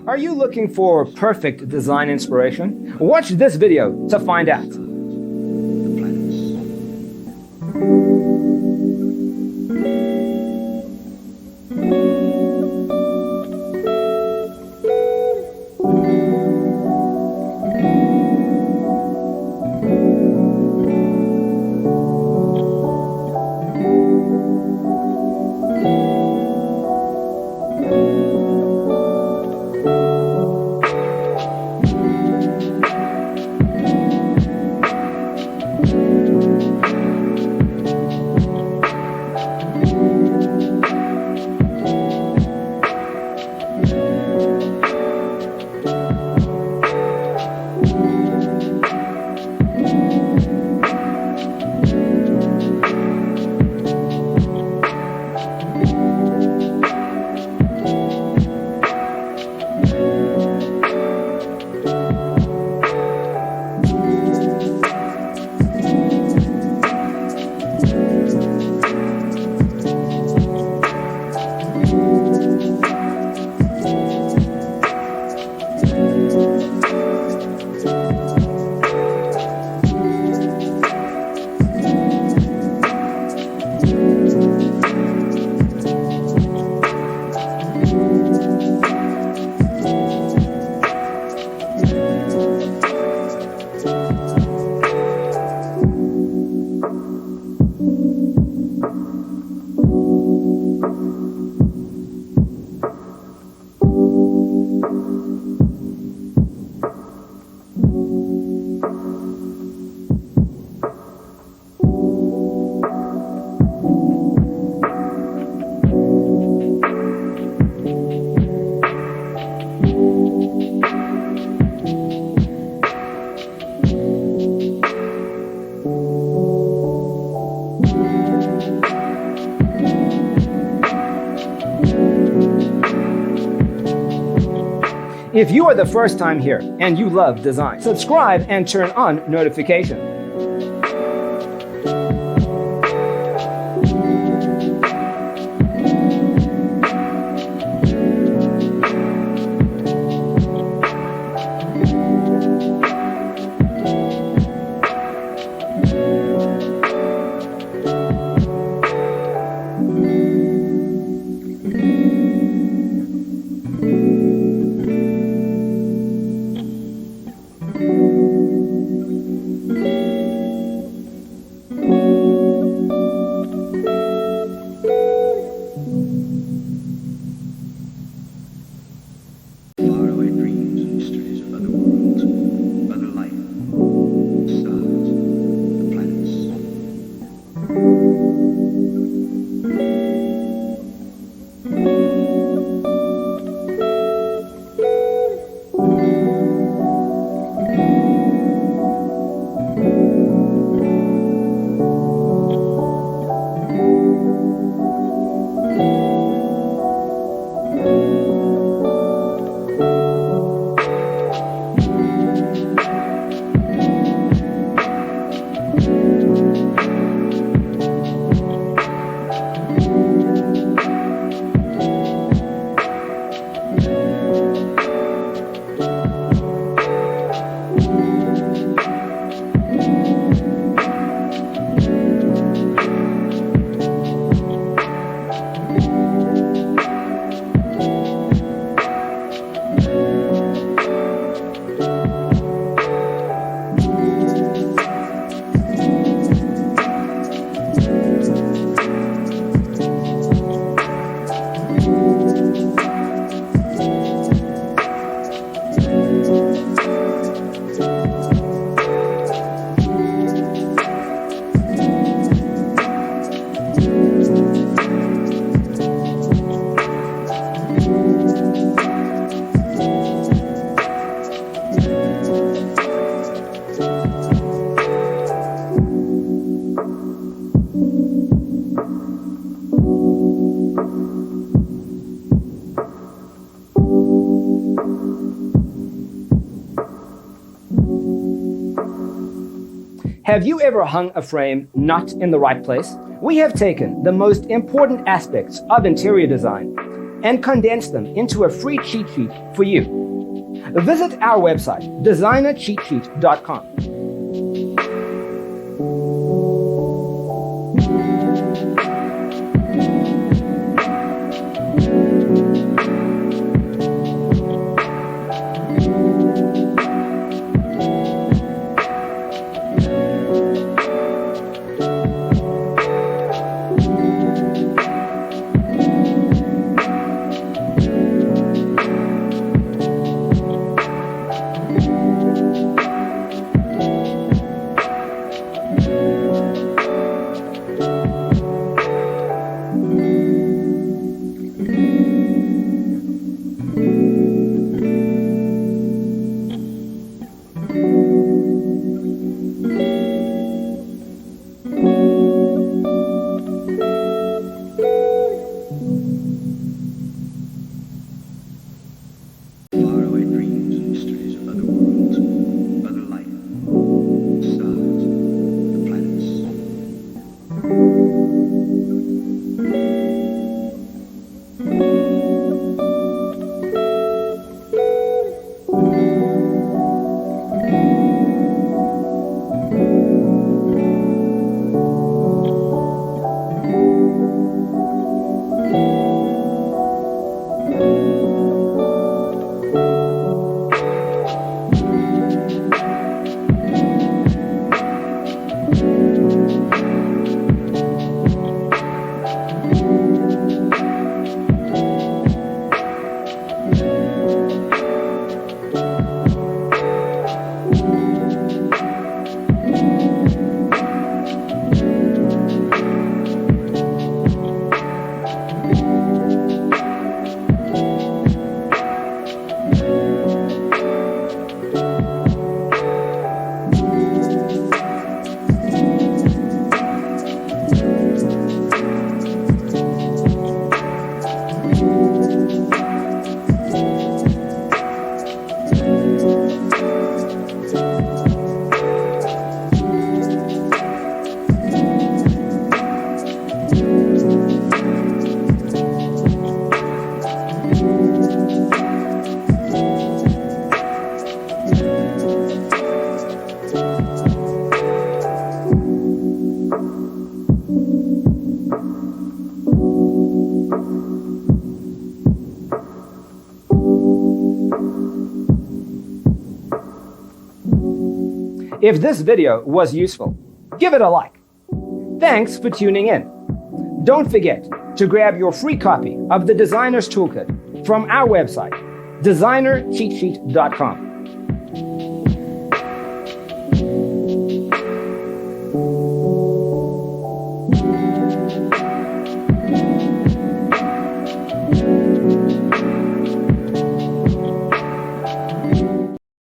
Are you looking for perfect design inspiration? Watch this video to find out. If you are the first time here and you love design, subscribe and turn on notifications. Faraway dreams and mysteries of other worlds, other life, stars, the Have you ever hung a frame not in the right place? We have taken the most important aspects of interior design and condense them into a free cheat sheet for you. Visit our website, designercheatsheet.com. Faraway dreams and mysteries of other worlds, other life, stars, the planets. If this video was useful, give it a like. Thanks for tuning in. Don't forget to grab your free copy of the Designer's Toolkit from our website, designercheatsheet.com.